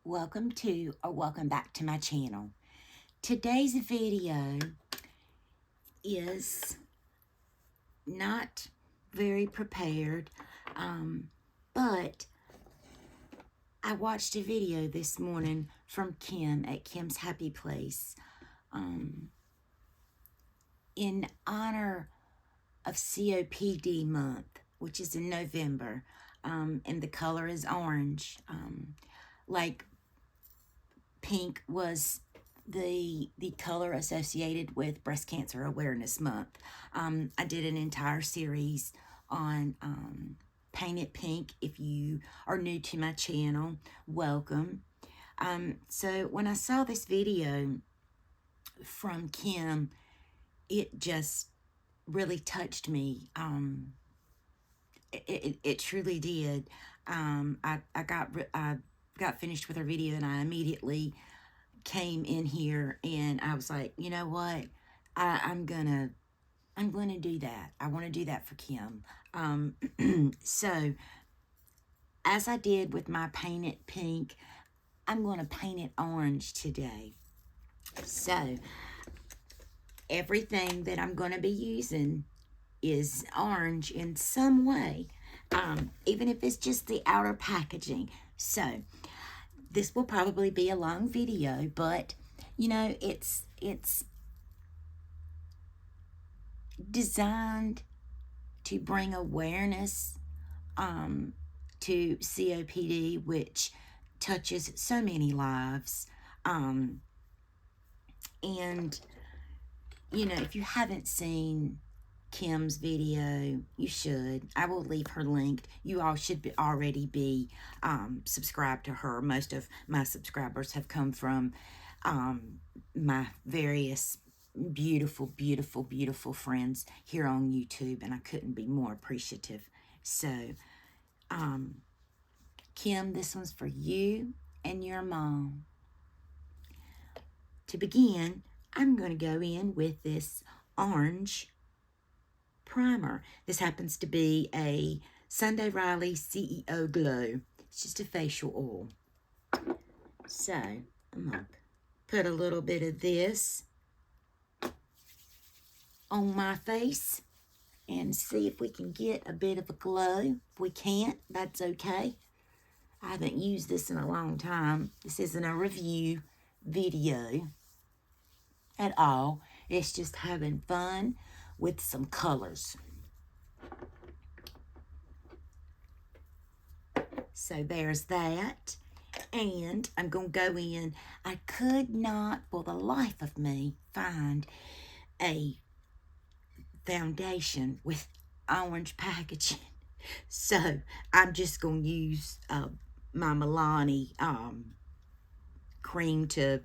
welcome to or welcome back to my channel. Today's video is not very prepared, but I watched a video this morning from Kim at Kim's Happy Place in honor of COPD month, which is in November, and the color is orange. Like pink was the color associated with Breast Cancer Awareness Month. I did an entire series on Paint It Pink. If you are new to my channel, welcome. So when I saw this video from Kim, it just really touched me. It truly did. I got finished with her video and I immediately came in here and I was like, you know what? I'm gonna do that. I want to do that for Kim. So as I did with my Paint It Pink, I'm going to paint it orange today. So everything that I'm going to be using is orange in some way, even if it's just the outer packaging. So this will probably be a long video, but you know, it's designed to bring awareness to COPD, which touches so many lives. And you know, if you haven't seen Kim's video, you should. I will leave her linked. You all should already be subscribed to her. Most of my subscribers have come from my various beautiful friends here on YouTube, and I couldn't be more appreciative. So, Kim, this one's for you and your mom. To begin, I'm going to go in with this orange primer. This happens to be a Sunday Riley CEO Glow. It's just a facial oil. So I'm going to put a little bit of this on my face and see if we can get a bit of a glow. If we can't, that's okay. I haven't used this in a long time. This isn't a review video at all. It's just having fun with some colors. So there's that. And I'm going to go in. I could not, for the life of me, find a foundation with orange packaging. So I'm just going to use my Milani cream to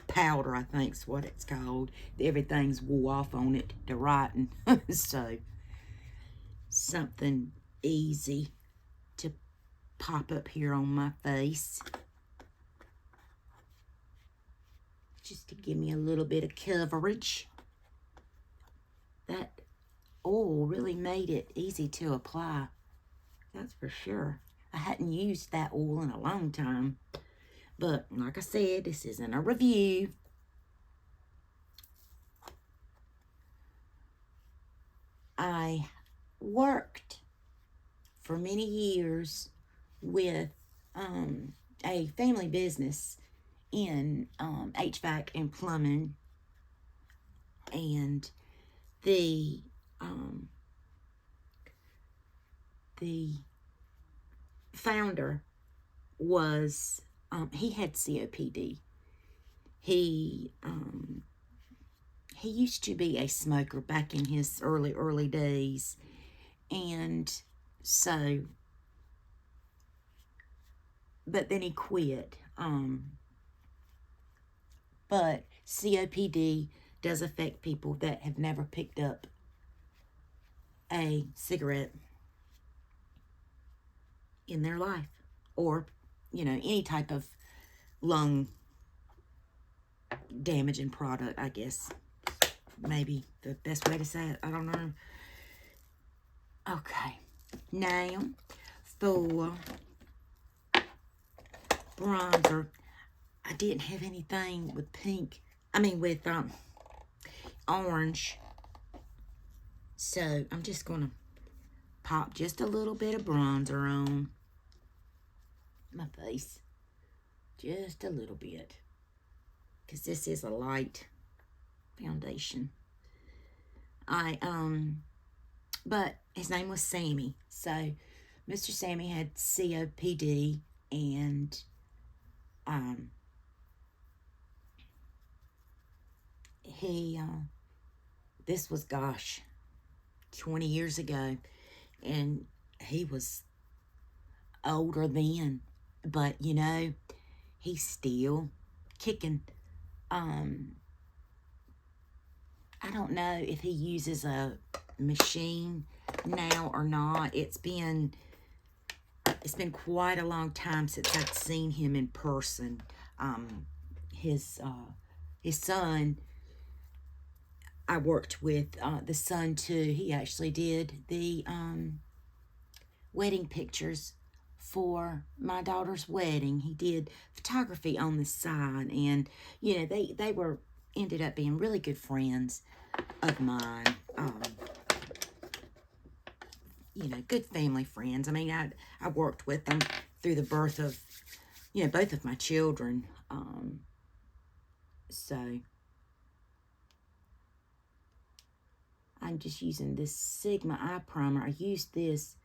powder, I think is what it's called. Everything's wore off on it to writing. So something easy to pop up here on my face, just to give me a little bit of coverage. That oil really made it easy to apply, that's for sure. I hadn't used that oil in a long time, but like I said, this isn't a review. I worked for many years with a family business in HVAC and plumbing, and the founder was he had COPD. He used to be a smoker back in his early days, and so, but then he quit. But COPD does affect people that have never picked up a cigarette in their life, or, you know, any type of lung damaging product, I guess. Maybe the best way to say it. I don't know. Okay. Now, for bronzer, I didn't have anything with pink. With orange. So I'm just going to pop just a little bit of bronzer on my face. Just a little bit. Because this is a light foundation. But his name was Sammy. So Mr. Sammy had COPD, and this was, gosh, 20 years ago, and he was older then, but you know, he's still kicking. I don't know if he uses a machine now or not. It's been quite a long time since I've seen him in person. His son, I worked with the son too. He actually did the wedding pictures for my daughter's wedding. He did photography on the side, and you know, they ended up being really good friends of mine. You know, good family friends. I mean, I worked with them through the birth of, you know, both of my children. So I'm just using this Sigma eye primer. I used this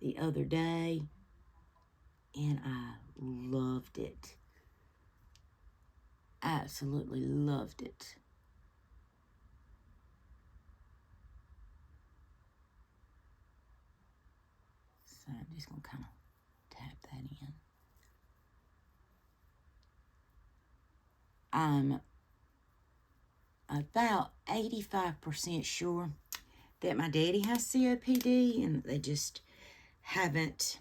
the other day, and I loved it. Absolutely loved it. So I'm just going to kind of tap that in. I'm about 85% sure that my daddy has COPD, and they just haven't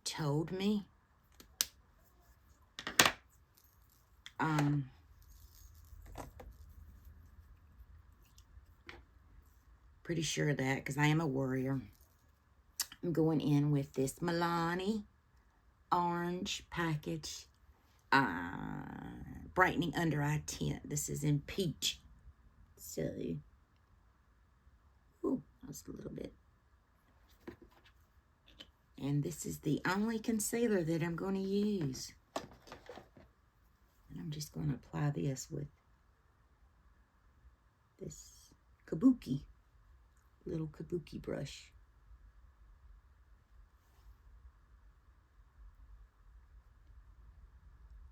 told me. Pretty sure of that, because I am a worrier. I'm going in with this Milani orange package, brightening under eye tint. This is in peach. So, ooh, that was a little bit. And this is the only concealer that I'm going to use. And I'm just going to apply this with this little kabuki brush.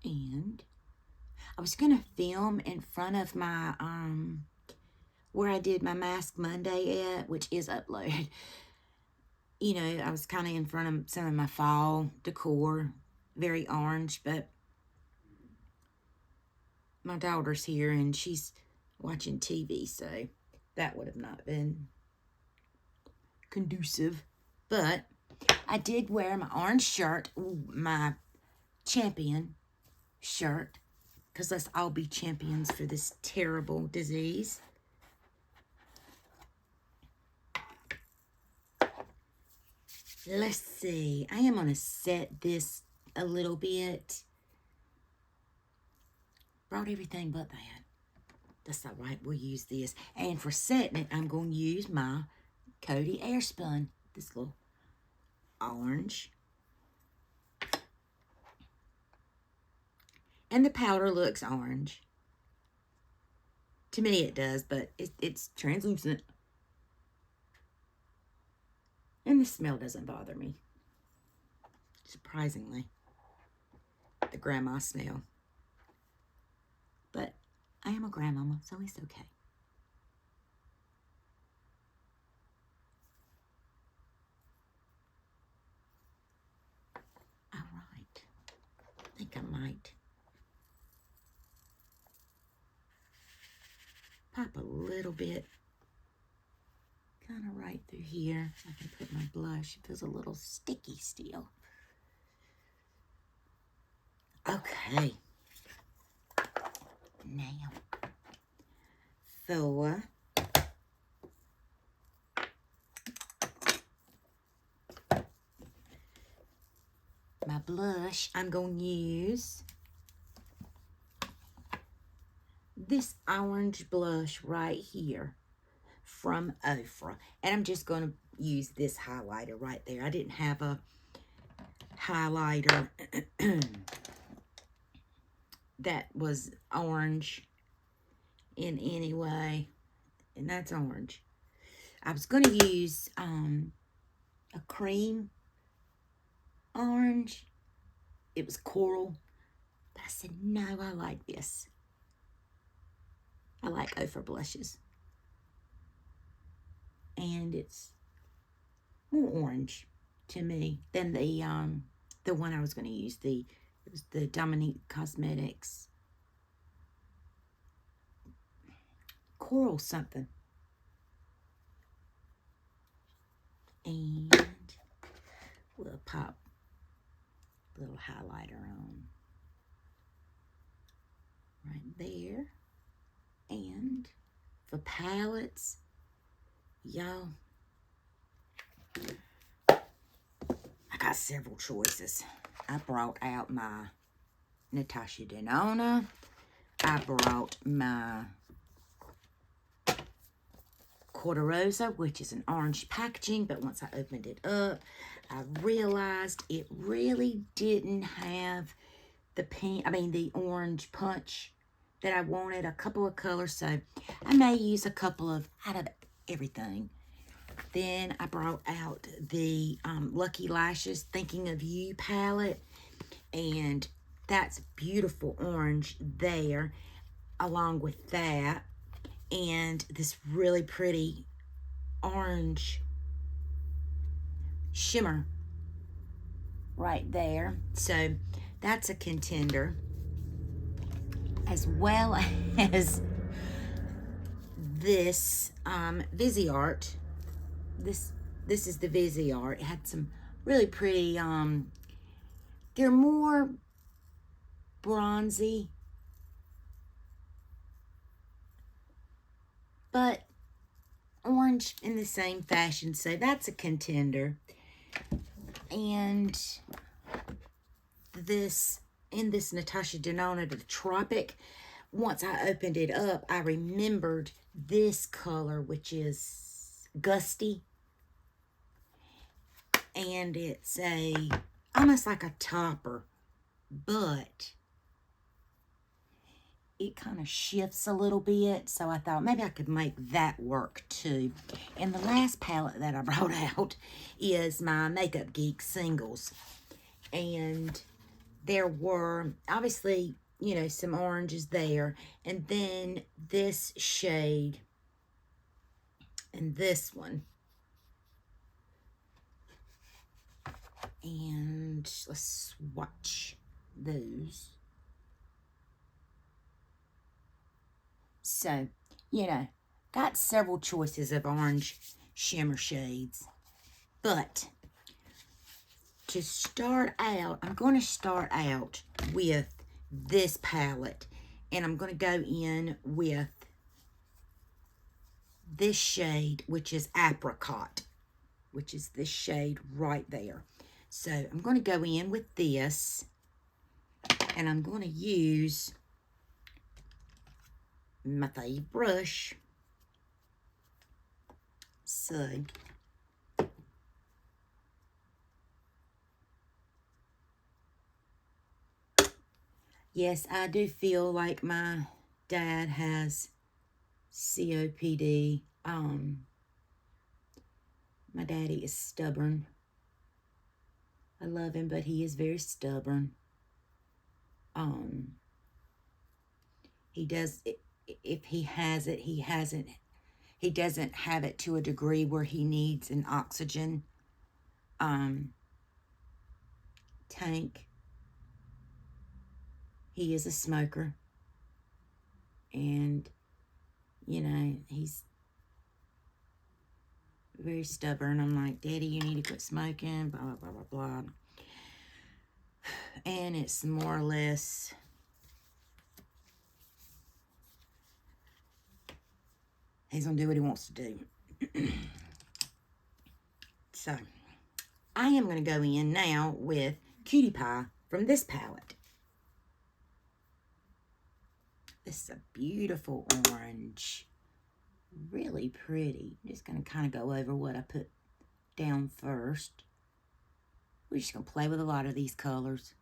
And I was going to film in front of my, where I did my Mask Monday at, which is uploaded. You know, I was kind of in front of some of my fall decor, very orange, but my daughter's here and she's watching TV, so that would have not been conducive. But I did wear my orange shirt, my champion shirt, because let's all be champions for this terrible disease. Let's see. I am going to set this a little bit. Brought everything but that. That's all right. We'll use this. And for setting it, I'm going to use my Coty Airspun. This little orange. And the powder looks orange. To me it does, but it's translucent. And the smell doesn't bother me. Surprisingly. The grandma smell. But I am a grandmama, so it's okay. All right. I think I might pop a little bit, kind of right through here. I can put my blush. It feels a little sticky still. Okay. Now, so my blush, I'm going to use this orange blush right here from Ofra. And I'm just going to use this highlighter right there. I didn't have a highlighter that was orange in any way. And that's orange. I was going to use a cream orange. It was coral. But I said, no, I like this. I like Ofra blushes. And it's more orange to me than the one I was going to use. It was the Dominique Cosmetics coral something. And we'll pop a little highlighter on right there. And for palettes, y'all, I got several choices. I brought out my Natasha Denona. I brought my Corderosa, which is an orange packaging, but once I opened it up, I realized it really didn't have the orange punch that I wanted. A couple of colors, so I may use a couple of out of everything. Then I brought out the Lucky Lashes Thinking of You palette, and that's beautiful orange there, along with that, and this really pretty orange shimmer right there. So that's a contender, as well as this Viseart. This is the Viseart. It had some really pretty, they're more bronzy, but orange in the same fashion. So that's a contender. And this, in this Natasha Denona, the Tropic, once I opened it up, I remembered this color, which is Gusty. And it's almost like a topper, but it kind of shifts a little bit. So I thought maybe I could make that work too. And the last palette that I brought out is my Makeup Geek singles. And there were obviously, you know, some oranges there. And then this shade and this one. And let's swatch those. So, you know, got several choices of orange shimmer shades. But to start out, I'm going to start out with this palette. And I'm going to go in with this shade, which is Apricot, which is this shade right there. So I'm going to go in with this, and I'm going to use my fave brush. So yes, I do feel like my dad has COPD. My daddy is stubborn. I love him, but he is very stubborn. He does, if he has it, he doesn't have it to a degree where he needs an oxygen tank. He is a smoker. And, you know, he's very stubborn. I'm like, Daddy, you need to quit smoking, blah, blah, blah, blah, blah. And it's more or less, he's going to do what he wants to do. So, I am going to go in now with Cutie Pie from this palette. This is a beautiful orange. Really pretty. I'm just going to kind of go over what I put down first. We're just going to play with a lot of these colors.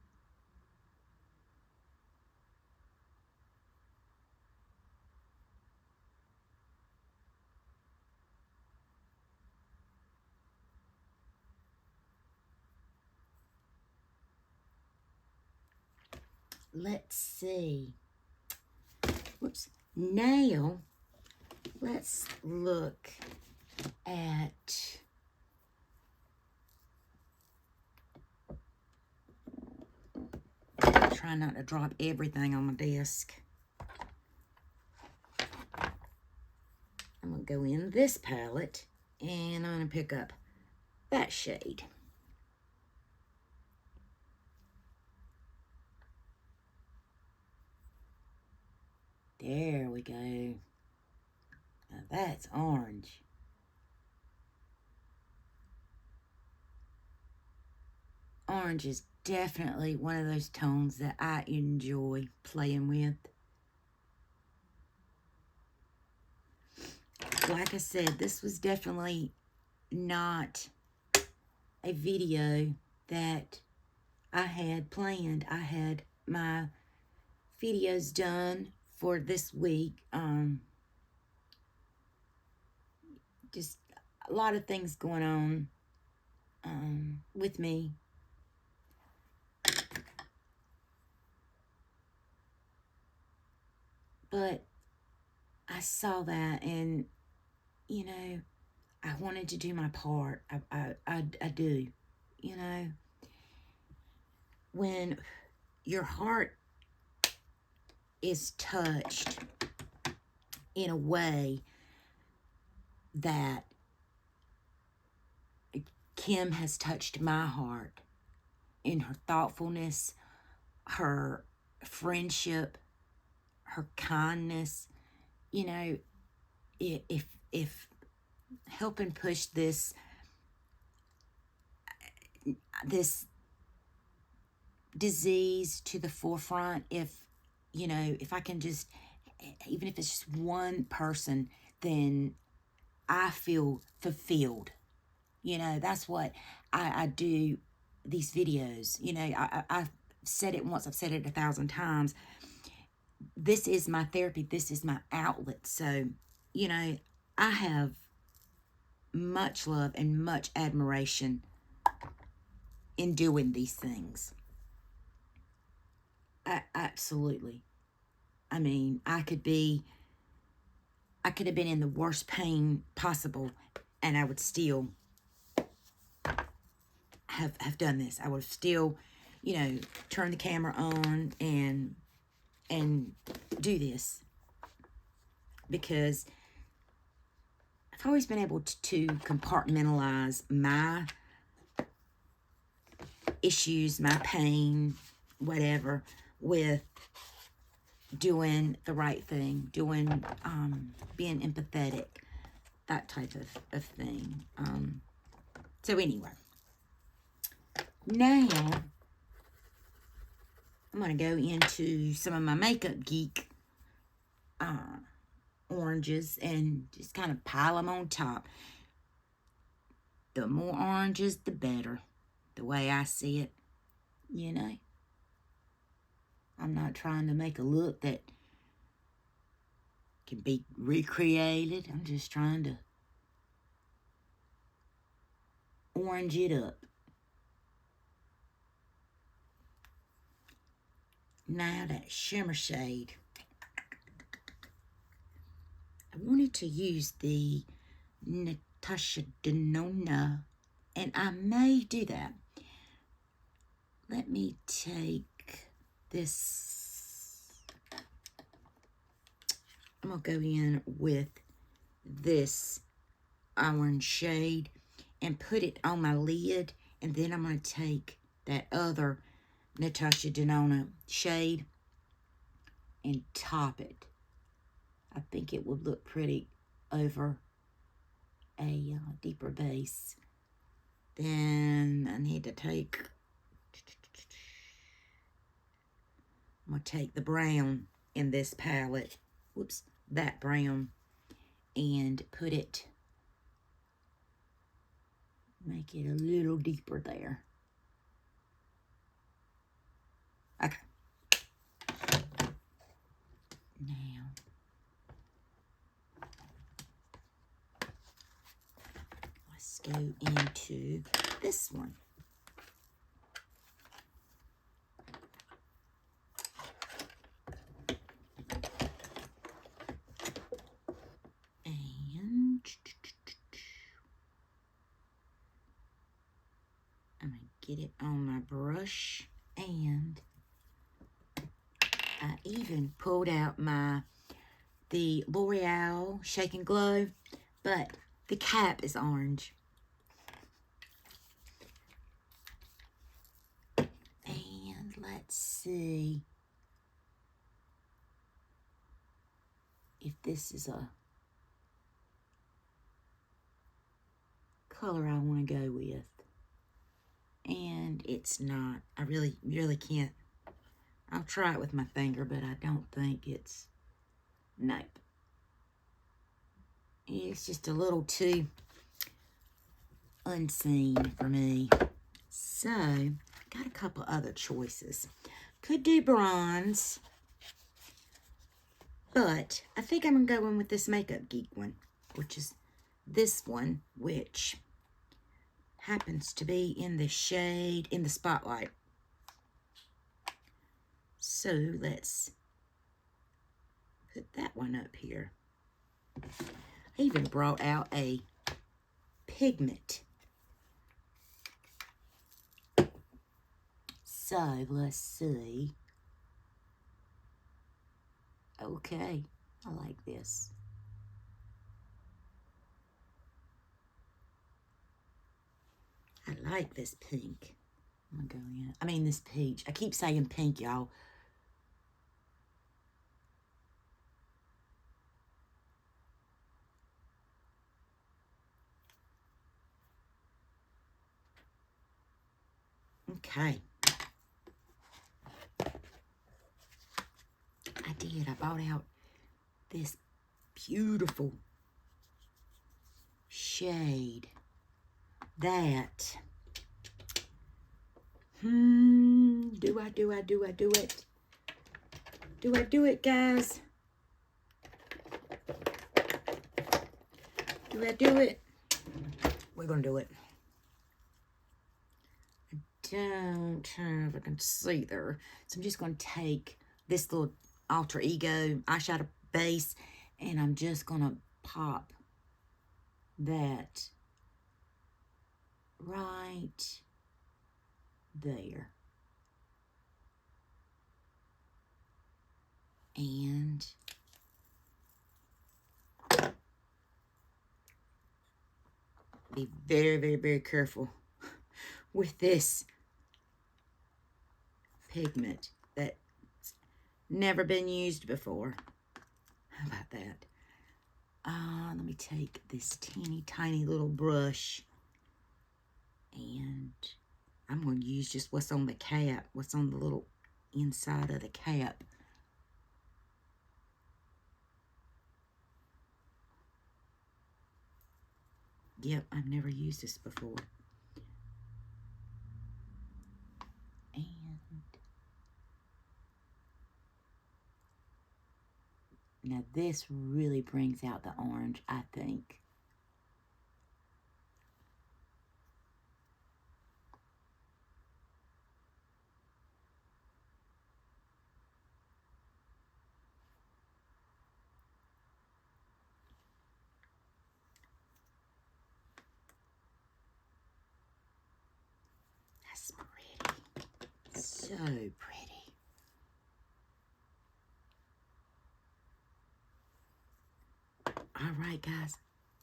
Let's see. Whoops. Now, let's look at try not to drop everything on my desk. I'm going to go in this palette and I'm going to pick up that shade. There we go. Now that's orange. Orange is definitely one of those tones that I enjoy playing with. Like I said, this was definitely not a video that I had planned. I had my videos done for this week. Just a lot of things going on with me. But I saw that and, you know, I wanted to do my part. I do, you know. When your heart is touched in a way that Kim has touched my heart in her thoughtfulness, her friendship, her kindness, you know, if helping push this disease to the forefront, if, you know, if I can just, even if it's just one person, then I feel fulfilled. You know, that's what I do these videos. You know, I've said it once, I've said it 1,000 times. This is my therapy. This is my outlet. So, you know, I have much love and much admiration in doing these things. Absolutely. I mean, I could have been in the worst pain possible, and I would still have done this. I would have still, you know, turned the camera on and do this, because I've always been able to compartmentalize my issues, my pain, whatever, with doing the right thing, doing, being empathetic, that type of thing. So anyway, now I'm going to go into some of my Makeup Geek oranges and just kind of pile them on top. The more oranges, the better, the way I see it, you know. I'm not trying to make a look that can be recreated. I'm just trying to orange it up. Now that shimmer shade, I wanted to use the Natasha Denona, and I may do that. Let me take this. I'm going to go in with this orange shade and put it on my lid, and then I'm going to take that other Natasha Denona shade and top it. I think it would look pretty over a deeper base. Then I need to take going to take the brown in this palette, whoops, that brown, and put it, make it a little deeper there. Okay. Now, let's go into this one. And I'm going to get it on my brush, and I even pulled out the L'Oreal Shake and Glow, but the cap is orange. And let's see if this is a color I want to go with. And it's not. I really can't. I'll try it with my finger, but I don't think it's, nope. It's just a little too unseen for me. So, got a couple other choices. Could do bronze, but I think I'm going to go in with this Makeup Geek one, which is this one, which happens to be in the shade, in the Spotlight. So, let's put that one up here. I even brought out a pigment. So, let's see. Okay, I like this. I like this pink. I'm gonna go in. I mean, this peach. I keep saying pink, y'all. Okay. I did. I bought out this beautiful shade that, do I do it? Do I do it, guys? Do I do it? We're gonna do it. I don't know if I can see there. So I'm just gonna take this little Alter Ego eyeshadow base, and I'm just gonna pop that right there. And be very, very, very careful with this pigment that's never been used before. How about that? Let me take this teeny tiny little brush, and I'm going to use just what's on the cap, what's on the little inside of the cap. Yep, I've never used this before. And now this really brings out the orange, I think. That's pretty. So pretty. All right, guys.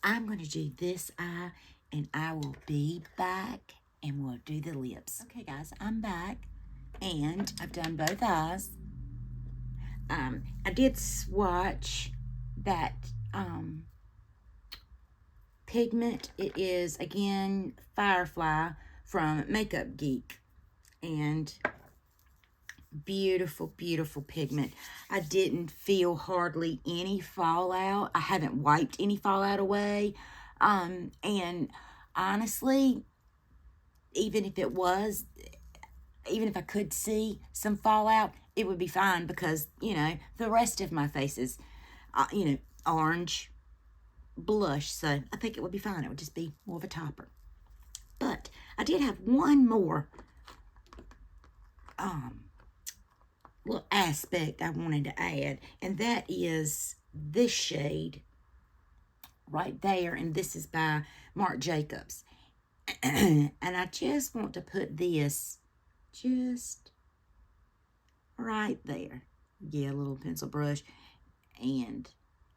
I'm going to do this eye, and I will be back, and we'll do the lips. Okay, guys, I'm back, and I've done both eyes. I did swatch that pigment. It is, again, Firefly from Makeup Geek. And Beautiful, beautiful pigment. I didn't feel hardly any fallout. I haven't wiped any fallout away. And honestly, even if it was, even if I could see some fallout, it would be fine because, you know, the rest of my face is, you know, orange blush. So I think it would be fine. It would just be more of a topper. But I did have one more little aspect I wanted to add, and that is this shade right there, and this is by Marc Jacobs. And I just want to put this just right there. Yeah, a little pencil brush and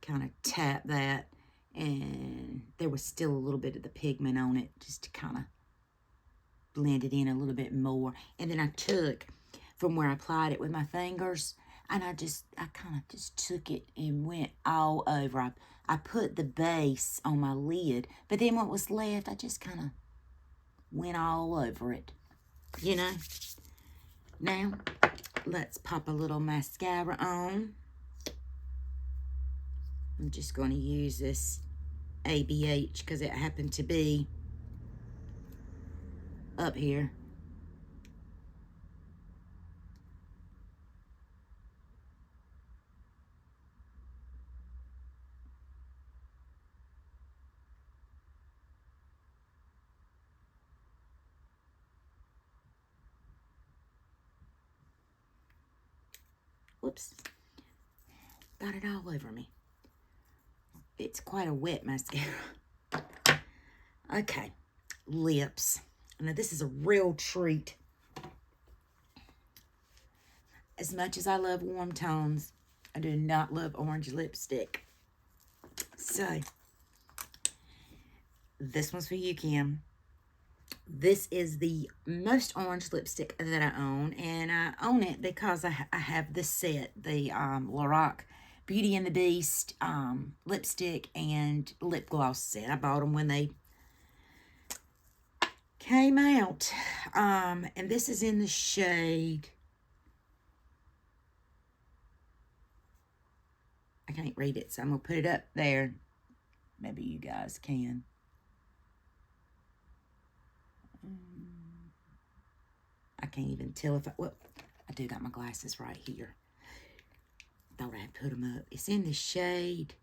kind of tap that, and there was still a little bit of the pigment on it just to kind of blend it in a little bit more. And then I took from where I applied it with my fingers, and I kind of just took it and went all over. I put the base on my lid, but then what was left, I just kind of went all over it, you know. Now, let's pop a little mascara on. I'm just going to use this ABH because it happened to be up here. Whoops. Got it all over me. It's quite a wet mascara. Okay, lips. Now this is a real treat. As much as I love warm tones, I do not love orange lipstick. So, this one's for you, Kim. This is the most orange lipstick that I own, and I own it because I have this set, the Winklerry Beauty and the Beast lipstick and lip gloss set. I bought them when they came out, and this is in the shade, I can't read it, so I'm going to put it up there. Maybe you guys can. I can't even tell if well, I do got my glasses right here. Thought I'd put them up. It's in the shade.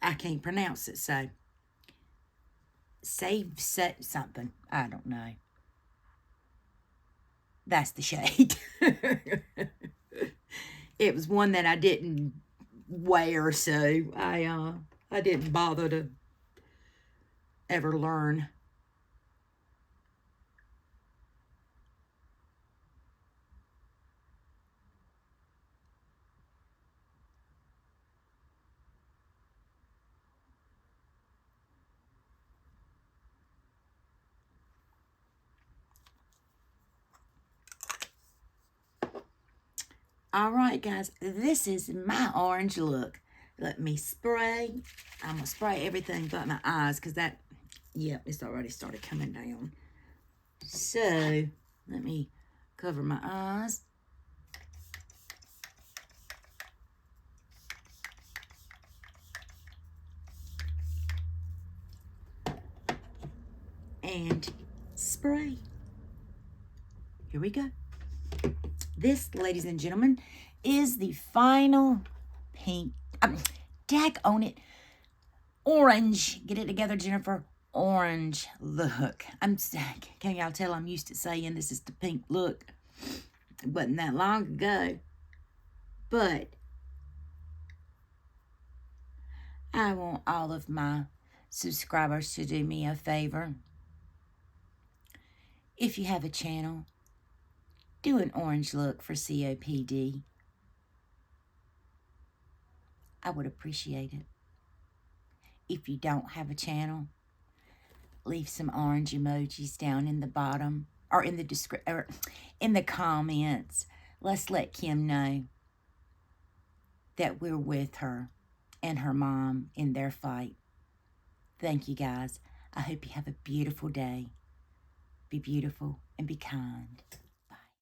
I can't pronounce it, so save set something. I don't know. That's the shade. It was one that I didn't wear, so I didn't bother to ever learn. All right, guys, this is my orange look. Let me spray. I'm going to spray everything but my eyes because that, yep, it's already started coming down. So, let me cover my eyes. And spray. Here we go. This, ladies and gentlemen, is the final pink, dag on it, orange. Get it together, Jennifer. Orange look. Can y'all tell I'm used to saying this is the pink look? It wasn't that long ago. But I want all of my subscribers to do me a favor. If you have a channel, do an orange look for COPD. I would appreciate it. If you don't have a channel, leave some orange emojis down in the bottom or in the comments. Let's let Kim know that we're with her and her mom in their fight Thank you, guys. I hope you have a beautiful day. Be beautiful and be kind.